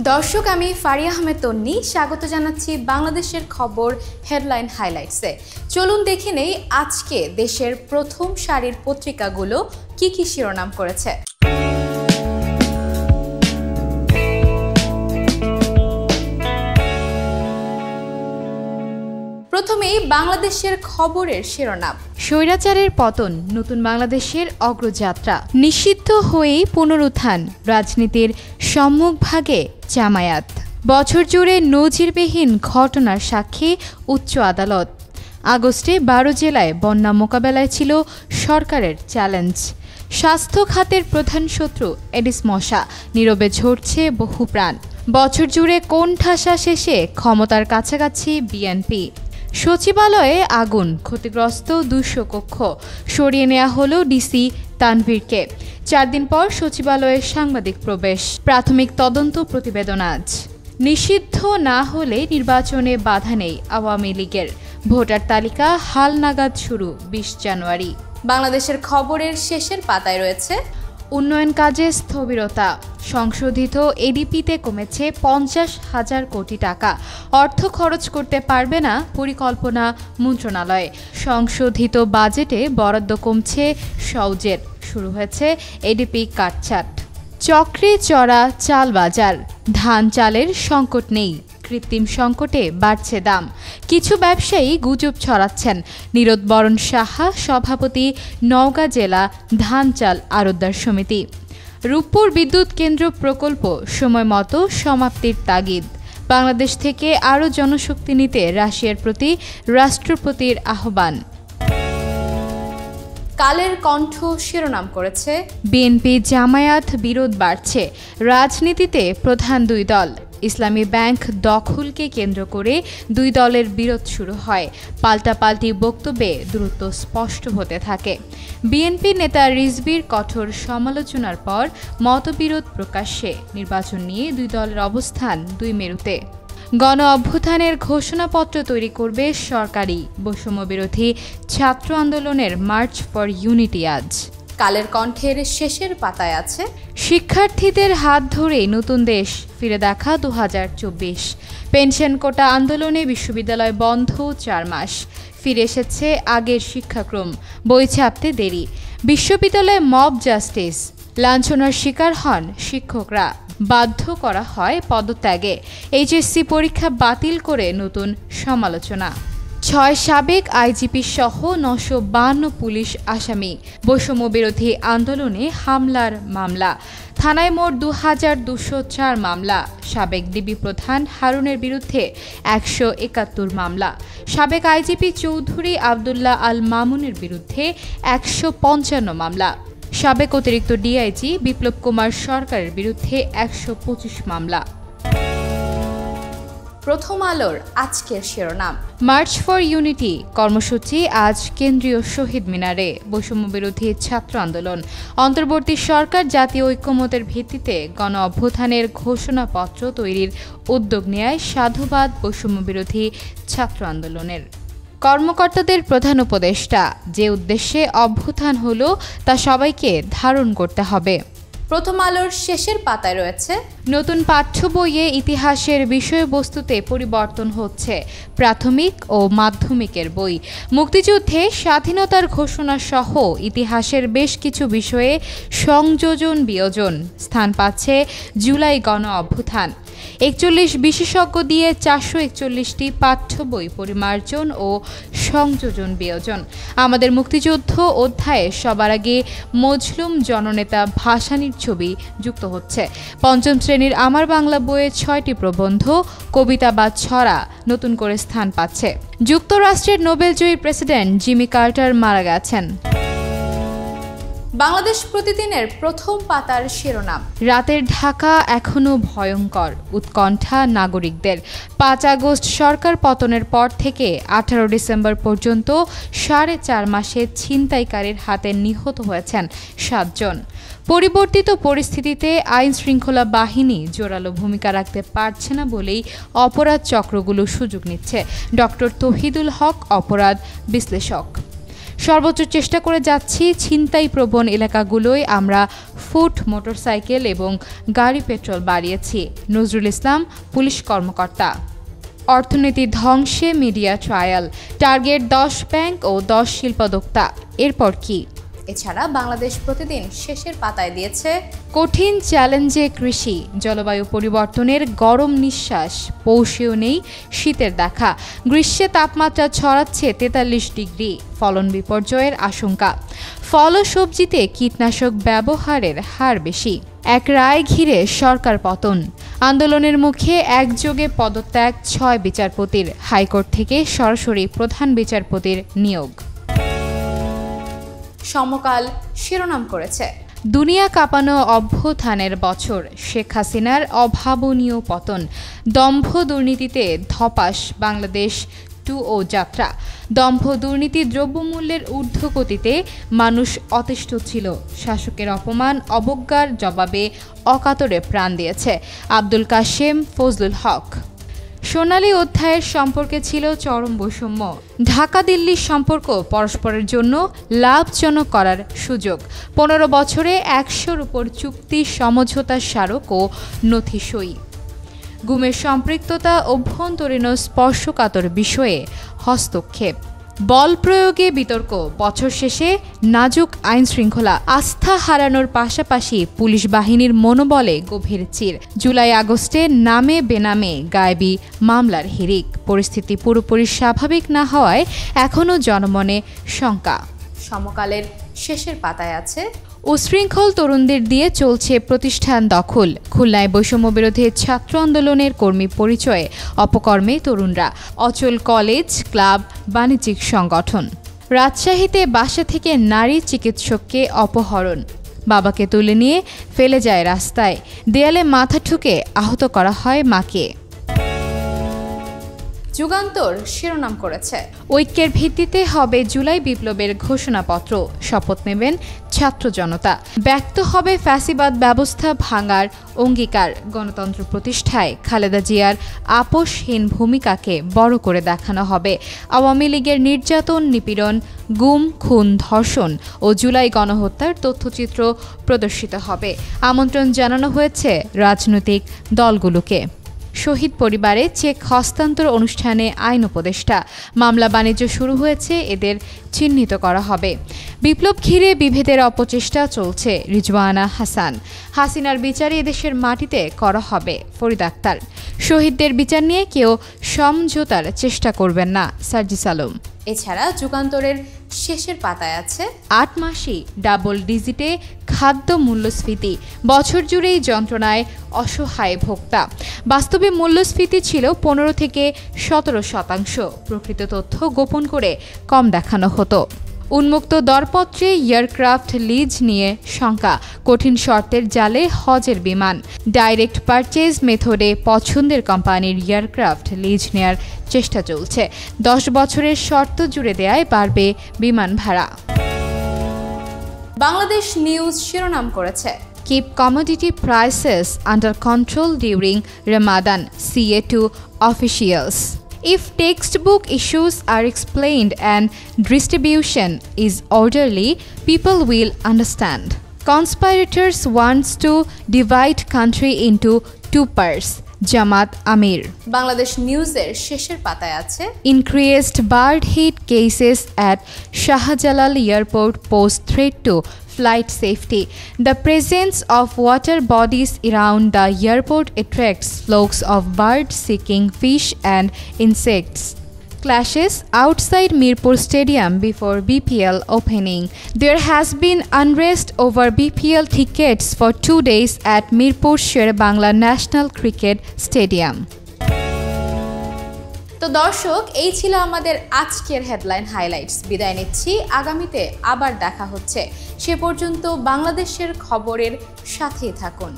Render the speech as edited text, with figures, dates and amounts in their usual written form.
দর্শক, আমি ফারিয়া আহমেদ তন্নি স্বাগত জানাচ্ছি বাংলাদেশের খবর হেডলাইন হাইলাইটসে। চলুন দেখে নেই আজকে দেশের প্রথম সারির পত্রিকাগুলো কি কি শিরোনাম করেছে। প্রথমেই বাংলাদেশের খবরের শিরোনাম। স্বৈরাচারের পতন, নতুন বাংলাদেশের অগ্রযাত্রা, নিষিদ্ধ হয়েই পুনরুত্থান, রাজনীতির সম্মুখভাগে জামায়াত, বছর জুড়ে নজিরবিহীন ঘটনার সাক্ষী উচ্চ আদালত, আগস্টে 12 জেলায় বন্যা মোকাবেলায় ছিল সরকারের চ্যালেঞ্জ, স্বাস্থ্য খাতের প্রধান শত্রু এডিস মশা, নীরবে ঝরছে বহু প্রাণ, বছর জুড়ে কোণঠাসা শেষে ক্ষমতার কাছাকাছি বিএনপি, সচিবালয়ে আগুন, ক্ষতিগ্রস্ত 200 কক্ষ, সরিয়ে নেওয়া হলো ডিসি তানভীরকে, 4 দিন পর সচিবালয়ে সাংবাদিক প্রবেশ, প্রাথমিক তদন্ত প্রতিবেদন আজ, নিষিদ্ধ না হলে নির্বাচনে বাধা নেই আওয়ামী লীগের, ভোটার তালিকা হালনাগাদ শুরু 20 জানুয়ারি। বাংলাদেশের খবরের শেষের পাতায় রয়েছে উন্নয়ন কাজে স্থবিরতা, সংশোধিত এডিপিতে কমেছে 50,000 কোটি টাকা, অর্থ খরচ করতে পারবে না পরিকল্পনা মন্ত্রণালয়, সংশোধিত বাজেটে বরাদ্দ কমছে সওজের, শুরু হয়েছে এডিপি কাটছাট, চক্রে চড়া চাল বাজার, ধান চালের সংকট নেই, কৃত্রিম সংকটে বাড়ছে দাম, কিছু ব্যবসায়ী গুজব ছড়াচ্ছেন, নীরোদবরণ সাহা সভাপতি, নওগাঁ জেলা ধান চাল আড়তদার সমিতি, রূপপুর বিদ্যুৎ কেন্দ্র প্রকল্প সময় মতো সমাপ্তির তাগিদ, বাংলাদেশ থেকে আরও জনশক্তি নিতে রাশিয়ার প্রতি রাষ্ট্রপতির আহ্বান। কালের কণ্ঠ শিরোনাম করেছে বিএনপি জামায়াত বিরোধ বাড়ছে, রাজনীতিতে প্রধান দুই দল, ইসলামী ব্যাংক দখলকে কেন্দ্র করে দুই দলের বিরোধ শুরু হয়, পাল্টাপাল্টি বক্তব্যে দূরত্ব স্পষ্ট হতে থাকে, বিএনপি নেতা রিজভীর কঠোর সমালোচনার পর মতবিরোধ প্রকাশ্যে, নির্বাচন নিয়ে দুই দলের অবস্থান দুই মেরুতে, গণ অভ্যুত্থানের ঘোষণাপত্র তৈরি করবে সরকারি, বৈষম্য বিরোধী ছাত্র আন্দোলনের মার্চ ফর ইউনিটি আজ। কালের কণ্ঠের শেষের পাতায় আছে শিক্ষার্থীদের হাত ধরে নতুন দেশ ফিরে দেখা 2024, পেনশন কোটা আন্দোলনে বিশ্ববিদ্যালয় বন্ধ 4 মাস, ফিরে এসেছে আগের শিক্ষাক্রম, বই ছাপতে দেরি, বিশ্ববিদ্যালয়ে মব জাস্টিস, লাঞ্ছনার শিকার হন শিক্ষকরা, বাধ্য করা হয় পদত্যাগে, এইচএসসি পরীক্ষা বাতিল করে নতুন সমালোচনা, 6 সাবেক আইজিপি সহ 952 পুলিশ আসামি, বৈষম্য বিরোধী আন্দোলনে হামলার মামলা, থানায় মোট 2204 মামলা, সাবেক ডিবি প্রধান হারুনের বিরুদ্ধে 171 মামলা, সাবেক আইজিপি চৌধুরী আবদুল্লাহ আল মামুনের বিরুদ্ধে 155 মামলা, সাবেক অতিরিক্ত ডিআইজি বিপ্লব কুমার সরকারের বিরুদ্ধে 125 মামলা। প্রথম আলোর আজকের শিরোনাম। মার্চ ফর ইউনিটি কর্মসূচি আজ কেন্দ্রীয় শহীদ মিনারে, বৈষম্য বিরোধী ছাত্র আন্দোলন, অন্তর্বর্তী সরকার জাতীয় ঐক্যমতের ভিত্তিতে গণ অভ্যুত্থানের ঘোষণাপত্র তৈরির উদ্যোগ নেয় সাধুবাদ বৈষম্য বিরোধী ছাত্র আন্দোলনের কর্মকর্তাদের প্রধান উপদেষ্টা, যে উদ্দেশ্যে অভ্যুত্থান হলো তা সবাইকে ধারণ করতে হবে। প্রথম আলোর শেষের পাতায় রয়েছে নতুন পাঠ্য বইয়ে ইতিহাসের বিষয়বস্তুতে পরিবর্তন হচ্ছে, প্রাথমিক ও মাধ্যমিকের বই, মুক্তিযুদ্ধে স্বাধীনতার ঘোষণা সহ ইতিহাসের বেশ কিছু বিষয়ে সংযোজন বিয়োজন, স্থান পাচ্ছে জুলাই গণ অভ্যুত্থান, 41 বিশেষজ্ঞ দিয়ে 441টি পাঠ্য বই পরিমার্জন ও সংযোজন বিয়োজন, আমাদের মুক্তিযুদ্ধ অধ্যায়ে সবার আগে মজলুম জননেতা ভাসানীর ছবি যুক্ত হচ্ছে, 5ম শ্রেণীর আমার বাংলা বইয়ে 6টি প্রবন্ধ, কবিতা বা ছড়া নতুন করে স্থান পাচ্ছে, যুক্তরাষ্ট্রের নোবেলজয়ী প্রেসিডেন্ট জিমি কার্টার মারা গেছেন। বাংলাদেশ প্রতিদিনের প্রথম পাতার শিরোনাম। রাতের ঢাকা এখনো ভয়ঙ্কর, উৎকণ্ঠা নাগরিকদের, 5 আগস্ট সরকার পতনের পর থেকে 18 ডিসেম্বর পর্যন্ত 4.5 মাসে ছিনতাইকারীর হাতে নিহত হয়েছেন 7 জন। পরিবর্তিত পরিস্থিতিতে আইন শৃঙ্খলা বাহিনী জোরালো ভূমিকা রাখতে পারছে না বলেই অপরাধ চক্রগুলো সুযোগ নিচ্ছে, ডক্টর তৌহিদুল হক, অপরাধ বিশ্লেষক। সর্বোচ্চ চেষ্টা করে যাচ্ছি ছিনতাই প্রবণ এলাকাগুলোয় আমরা ফুট, মোটরসাইকেল এবং গাড়ি পেট্রোল বাড়িয়েছি। নজরুল ইসলাম, পুলিশ কর্মকর্তা। অর্থনীতি ধ্বংসে মিডিয়া ট্রায়াল, টার্গেট 10 ব্যাংক ও 10 শিল্পোদ্যোক্তা। এরপর কি? এছাড়া বাংলাদেশ প্রতিদিন শেষের পাতায় দিয়েছে কঠিন চ্যালেঞ্জে কৃষি, জলবায়ু পরিবর্তনের গরম নিঃশ্বাস, পৌষেও নেই শীতের দেখা, গ্রীষ্মে তাপমাত্রা ছড়াচ্ছে 43 ডিগ্রি, ফলন বিপর্যয়ের আশঙ্কা, ফল ও সবজিতে কীটনাশক ব্যবহারের হার বেশি, এক রায় ঘিরে সরকার পতন, আন্দোলনের মুখে একযোগে পদত্যাগ 6 বিচারপতির, হাইকোর্ট থেকে সরাসরি প্রধান বিচারপতির নিয়োগ। সমকাল শিরোনাম করেছে দুনিয়া কাঁপানো অভ্যুত্থানের বছর, শেখ হাসিনার অভাবনীয় পতন, দম্ভ দুর্নীতিতে ধপাস বাংলাদেশ 2 ও যাত্রা। দম্ভ দুর্নীতি, দ্রব্যমূল্যের ঊর্ধ্বগতিতে মানুষ অতিষ্ঠ ছিল, শাসকের অপমান অবজ্ঞার জবাবে অকাতরে প্রাণ দিয়েছে আব্দুল কাশেম ফজলুল হক। সোনালী অধ্যায়ের সম্পর্কে ছিল চরম বৈষম্য, ঢাকা দিল্লির সম্পর্ক পরস্পরের জন্য লাভজনক করার সুযোগ, 15 বছরে 100-র উপর চুক্তি, সমঝোতা স্মারক ও নথি সই, গুমের সম্পৃক্ততা, অভ্যন্তরীণ স্পর্শকাতর বিষয়ে হস্তক্ষেপ, বল প্রয়োগে বিতর্ক, বছর শেষে নাজুক আইন শৃঙ্খলা, আস্থা হারানোর পাশাপাশি পুলিশ বাহিনীর মনোবলে গভীর চির, জুলাই আগস্টে নামে বেনামে গায়েবী মামলার হিড়িক, পরিস্থিতি পুরোপুরি স্বাভাবিক না হওয়ায় এখনও জনমনে শঙ্কা। সমকালের শেষের পাতায় আছে উশৃঙ্খল তরুণদের দিয়ে চলছে প্রতিষ্ঠান দখল, খুলনায় বৈষম্য বিরোধী ছাত্র আন্দোলনের কর্মী পরিচয়ে অপকর্মে তরুণরা, অচল কলেজ, ক্লাব, বাণিজ্যিক সংগঠন। রাজশাহীতে বাসা থেকে নারী চিকিৎসককে অপহরণ, বাবাকে তুলে নিয়ে ফেলে যায় রাস্তায়, দেয়ালে মাথা ঠুকে আহত করা হয় মাকে। যুগান্তর শিরোনাম করেছে ঐক্যের ভিত্তিতে হবে জুলাই বিপ্লবের ঘোষণাপত্র, শপথ নেবেন ছাত্র জনতা, ব্যক্ত হবে ফ্যাসিবাদ ব্যবস্থা ভাঙার অঙ্গীকার, গণতন্ত্র প্রতিষ্ঠায় খালেদা জিয়ার আপোষহীন ভূমিকাকে বড় করে দেখানো হবে, আওয়ামী লীগের নির্যাতন, নিপীড়ন, গুম, খুন, ধর্ষণ ও জুলাই গণহত্যার তথ্যচিত্র প্রদর্শিত হবে। আমন্ত্রণ জানানো হয়েছে রাজনৈতিক দলগুলোকে। শহীদ পরিবারে চেক হস্তান্তর অনুষ্ঠানে আইন উপদেষ্টা, মামলা বাণিজ্য শুরু হয়েছে, এদের চিহ্নিত করা হবে। বিপ্লব ঘিরে বিভেদের অপচেষ্টা চলছে, রিজওয়ানা হাসান। হাসিনার বিচারে এদেশের মাটিতে করা হবে, ফরিদ আক্তার। শহীদদের বিচার নিয়ে কেউ সমঝোতার চেষ্টা করবেন না, সার্জিস আলম। এছাড়া যুগান্তরের শেষের পাতায় আছে 8 মাসই ডাবল ডিজিটে খাদ্য মূল্যস্ফীতি, বছর জুড়েই যন্ত্রণায় অসহায় ভোক্তা। বাস্তবে মূল্যস্ফীতি ছিল 15 থেকে 17%, প্রকৃত তথ্য গোপন করে কম দেখানো হতো। উন্মুক্ত দরপত্রে এয়ারক্রাফট লিজ নিয়ে শঙ্কা, কঠিন শর্তের জালে হজের বিমান, ডাইরেক্ট পারচেজ মেথডে পছন্দের কোম্পানির এয়ারক্রাফট লিজ নেয়ার চেষ্টা চলছে, 10 বছরের শর্ত জুড়ে দেয়ায় বাড়বে বিমান ভাড়া। বাংলাদেশ নিউজ শিরোনাম করেছে Keep commodity prices under control during Ramadan, CA2 officials. If textbook issues are explained and distribution is orderly, people will understand. Conspirators wants to divide country into 2 parts. জামাত আমির। বাংলাদেশ নিউজের শেষের পাতায় আছে increased bird hit cases at Shahjalal Airport pose threat to flight safety. The presence of water bodies around the airport attracts flocks of birds seeking fish and insects. Clashes outside Mirpur Stadium before BPL opening. There has been unrest over BPL tickets for 2 days at Mirpur Sher-Bangla National Cricket Stadium. তো দর্শক, এই ছিল আমাদের আজকের headline highlights. বিদায় নিচ্ছি, আগামীতে আবার দেখা হচ্ছে। সে পর্যন্ত বাংলাদেশের খবরের সাথেই থাকুন।